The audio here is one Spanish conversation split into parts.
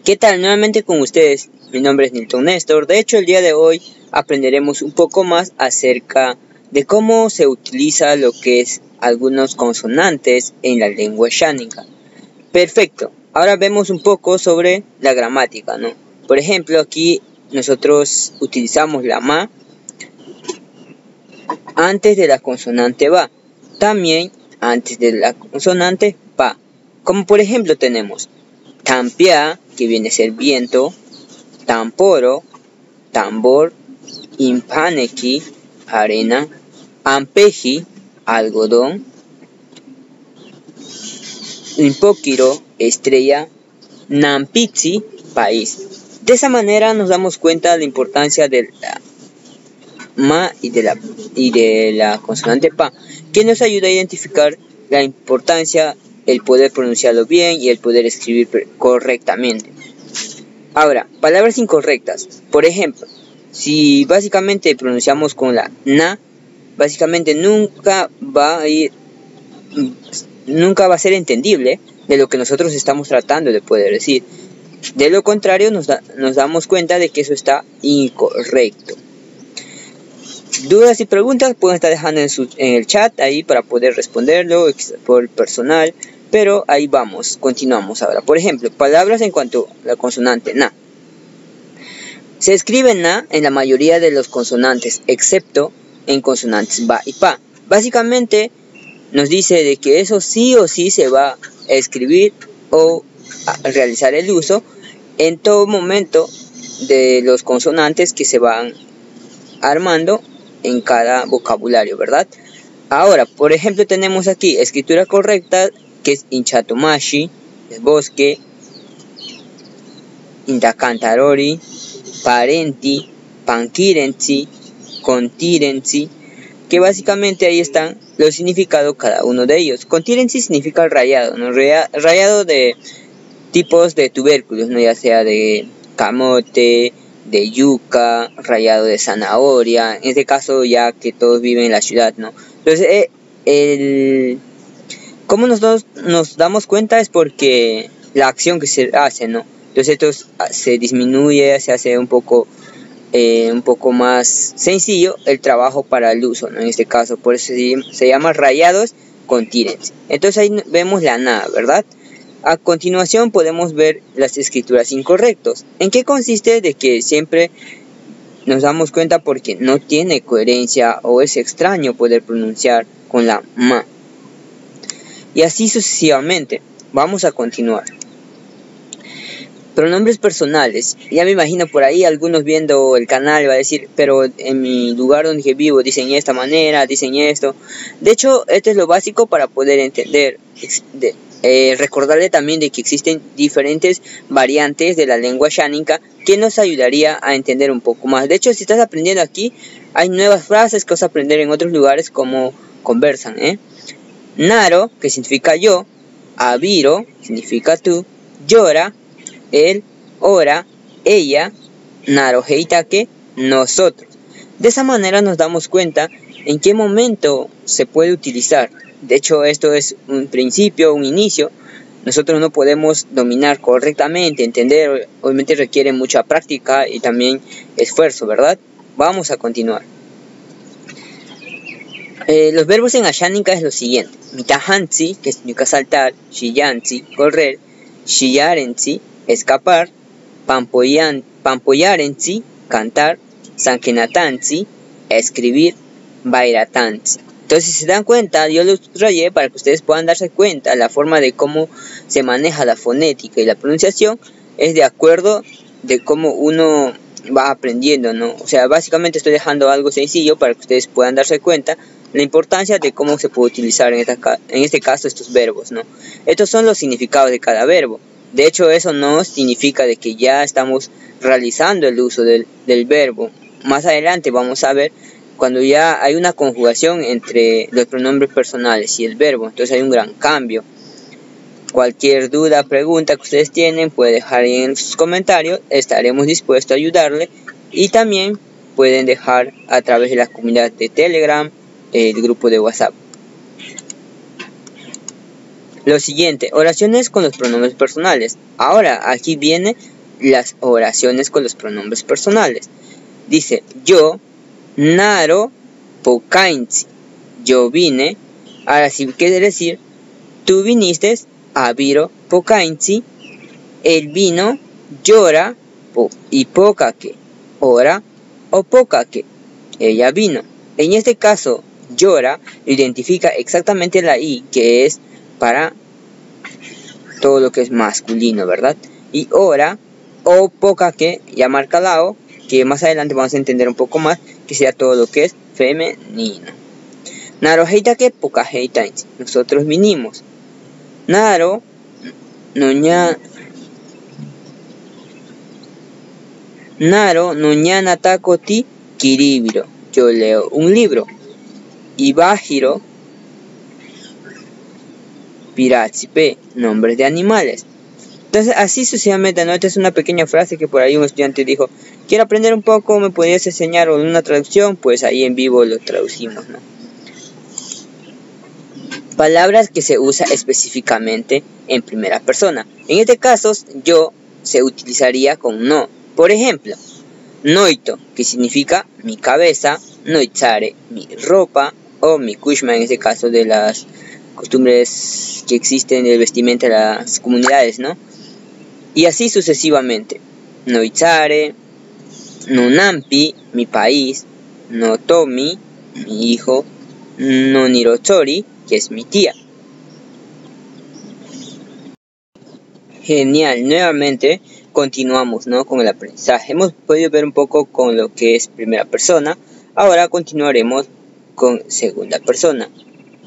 ¿Qué tal? Nuevamente con ustedes. Mi nombre es Nilton Néstor. De hecho, el día de hoy aprenderemos un poco más acerca de cómo se utiliza lo que es algunos consonantes en la lengua xánica. Perfecto. Ahora vemos un poco sobre la gramática, ¿no? Por ejemplo, aquí nosotros utilizamos la ma antes de la consonante ba. También antes de la consonante pa. Como por ejemplo tenemos tampia, que viene a ser viento, tamporo, tambor, impaneki, arena, ampeji, algodón, impokiro, estrella, nampitsi, país. De esa manera nos damos cuenta de la importancia de la ma y de la consonante pa, que nos ayuda a identificar la importancia, el poder pronunciarlo bien y el poder escribir correctamente. Ahora, palabras incorrectas. Por ejemplo, si básicamente pronunciamos con la na, básicamente nunca va a ser entendible de lo que nosotros estamos tratando de poder decir. De lo contrario, nos damos cuenta de que eso está incorrecto. Dudas y preguntas pueden estar dejando en el chat ahí para poder responderlo por personal. Pero ahí vamos, continuamos ahora. Por ejemplo, palabras en cuanto a la consonante na. Se escribe na en la mayoría de los consonantes, excepto en consonantes ba y pa. Básicamente nos dice de que eso sí o sí se va a escribir o a realizar el uso en todo momento de los consonantes que se van armando en cada vocabulario, ¿verdad? Ahora, por ejemplo, tenemos aquí escritura correcta, que es inchatomashi, es bosque, indacantarori, parenti, panquirensi, contirensi, que básicamente ahí están los significados cada uno de ellos. Contirensi significa rayado, ¿no? Rayado de tipos de tubérculos, ¿no? Ya sea de camote, de yuca, rayado de zanahoria, en este caso ya que todos viven en la ciudad, ¿no? Entonces, ¿cómo nos damos cuenta? Es porque la acción que se hace, ¿no? Entonces esto se disminuye, se hace un poco más sencillo el trabajo para el uso, ¿no? En este caso, por eso se llama rayados contirensi. Entonces ahí vemos la na, ¿verdad? A continuación podemos ver las escrituras incorrectas. ¿En qué consiste? De que siempre nos damos cuenta porque no tiene coherencia o es extraño poder pronunciar con la ma. Y así sucesivamente. Vamos a continuar. Pronombres personales. Ya me imagino por ahí algunos viendo el canal va a decir, pero en mi lugar donde vivo dicen esta manera, dicen esto. De hecho, esto es lo básico para poder entender. Recordarle también de que existen diferentes variantes de la lengua xánica que nos ayudaría a entender un poco más. De hecho, si estás aprendiendo aquí, hay nuevas frases que vas a aprender en otros lugares como conversan, Naro, que significa yo, Abiro, significa tú, Llora, él, ora, ella, Naro heitake, nosotros. De esa manera nos damos cuenta en qué momento se puede utilizar. De hecho, esto es un principio, un inicio. Nosotros no podemos dominar correctamente, entender, obviamente requiere mucha práctica y también esfuerzo, ¿verdad? Vamos a continuar. Los verbos en xánica es lo siguiente. Mitahansi, que significa saltar, shiyansi, correr, shiyarensi, escapar, pampoyarensi, cantar, sankenatansi, escribir, bairatansi. Entonces, si se dan cuenta, yo lo subrayé para que ustedes puedan darse cuenta la forma de cómo se maneja la fonética y la pronunciación es de acuerdo de cómo uno va aprendiendo, ¿no? O sea, básicamente estoy dejando algo sencillo para que ustedes puedan darse cuenta la importancia de cómo se puede utilizar en este caso estos verbos, ¿no? Estos son los significados de cada verbo. De hecho, eso no significa de que ya estamos realizando el uso del verbo. Más adelante vamos a ver cuando ya hay una conjugación entre los pronombres personales y el verbo. Entonces hay un gran cambio. Cualquier duda, pregunta que ustedes tienen, pueden dejar en sus comentarios. Estaremos dispuestos a ayudarle. Y también pueden dejar a través de la comunidad de Telegram, el grupo de WhatsApp. Lo siguiente, oraciones con los pronombres personales. Ahora, aquí viene las oraciones con los pronombres personales. Dice, yo, naro, pokainzi. Yo vine. Ahora sí quiere decir, tú viniste, aviro, pokainzi. Él vino, llora, y pokake. Ora, o pokake. Ella vino. En este caso, llora identifica exactamente la I, que es para todo lo que es masculino, ¿verdad? Y ora, o pokake, ya marca la O, que más adelante vamos a entender un poco más, que sea todo lo que es femenino. Naro heitake poka heitainchi. Nosotros vinimos. Naro, noña. Naro, noñana takoti kiribiro. Yo leo un libro. Ibahiro, pirachipe, nombres de animales. Entonces, así sucesivamente, ¿no? Esta es una pequeña frase que por ahí un estudiante dijo, quiero aprender un poco, ¿me podrías enseñar una traducción? Pues ahí en vivo lo traducimos, ¿no? Palabras que se usa específicamente en primera persona. En este caso, yo se utilizaría con no. Por ejemplo, noito, que significa mi cabeza, noitsare, mi ropa, o mi kushma, en este caso de las costumbres que existen de vestimenta de las comunidades, ¿no? Y así sucesivamente. Noitsare, no nampi, mi país, no tomi, mi hijo, no nirochori, que es mi tía. Genial, nuevamente continuamos, ¿no? Con el aprendizaje. Hemos podido ver un poco con lo que es primera persona. Ahora continuaremos con segunda persona,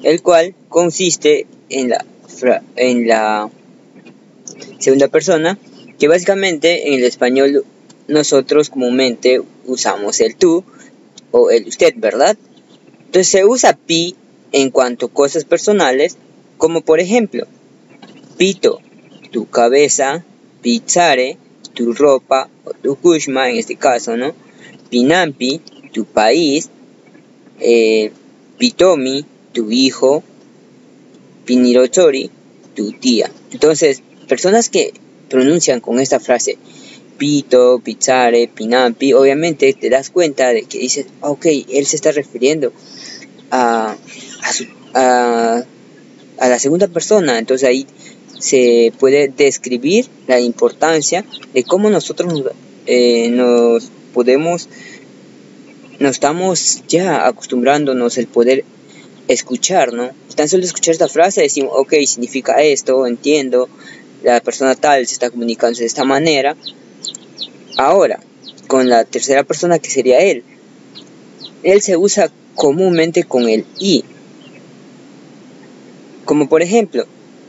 el cual consiste en la segunda persona, que básicamente en el español nosotros comúnmente usamos el tú o el usted, ¿verdad? Entonces se usa pi en cuanto a cosas personales, como por ejemplo, pito, tu cabeza, pizzare, tu ropa, o tu kushma en este caso, ¿no? Pinampi, tu país, pitomi, tu hijo, pinirochori, tu tía. Entonces, personas que pronuncian con esta frase, pito, pizzare, pinampi, obviamente te das cuenta de que dices, ok, él se está refiriendo a la segunda persona. Entonces ahí se puede describir la importancia de cómo nosotros nos estamos ya acostumbrándonos el poder escuchar, ¿no? Tan solo escuchar esta frase decimos, ok, significa esto, entiendo, la persona tal se está comunicando de esta manera. Ahora, con la tercera persona que sería él se usa comúnmente con el i, como por ejemplo,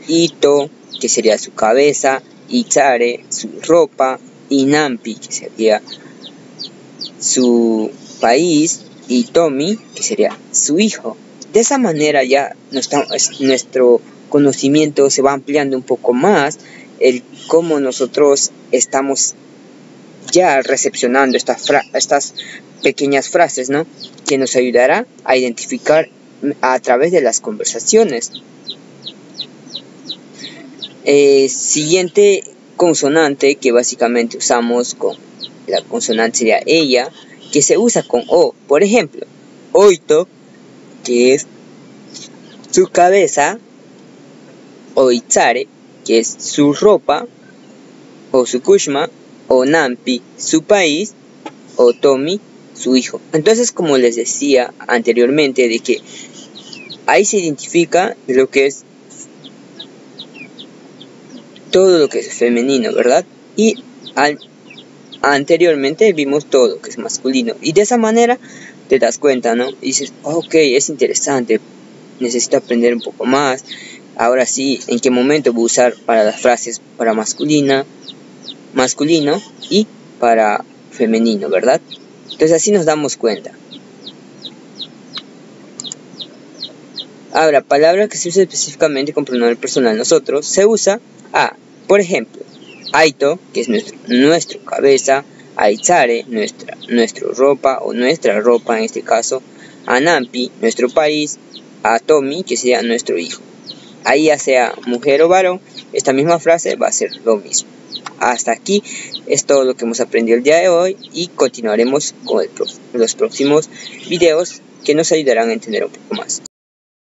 ito, que sería su cabeza, ichare, su ropa, inampi, que sería su país, y tomi, que sería su hijo. De esa manera ya nuestro conocimiento se va ampliando un poco más, el cómo nosotros estamos ya recepcionando estas pequeñas frases, ¿no? Que nos ayudará a identificar a través de las conversaciones. Siguiente consonante que básicamente usamos con la consonante sería ella, que se usa con o. Por ejemplo, oito, que es su cabeza, oitsare, que es su ropa, o su kushma, o nampi, su país, o tomi, su hijo. Entonces, como les decía anteriormente, de que ahí se identifica lo que es todo lo que es femenino, ¿verdad? Y anteriormente vimos todo lo que es masculino. Y de esa manera te das cuenta, ¿no? Y dices, ok, es interesante, necesito aprender un poco más. Ahora sí, ¿en qué momento voy a usar para las frases para masculino y para femenino, ¿verdad? Entonces así nos damos cuenta. Ahora, palabra que se usa específicamente con pronombre personal nosotros, se usa a, por ejemplo, aito, que es nuestro cabeza, aichare, nuestra ropa o nuestra ropa en este caso, anampi, nuestro país, atomi, que sería nuestro hijo. Ahí ya sea mujer o varón, esta misma frase va a ser lo mismo. hasta aquí es todo lo que hemos aprendido el día de hoy y continuaremos con los próximos videos que nos ayudarán a entender un poco más.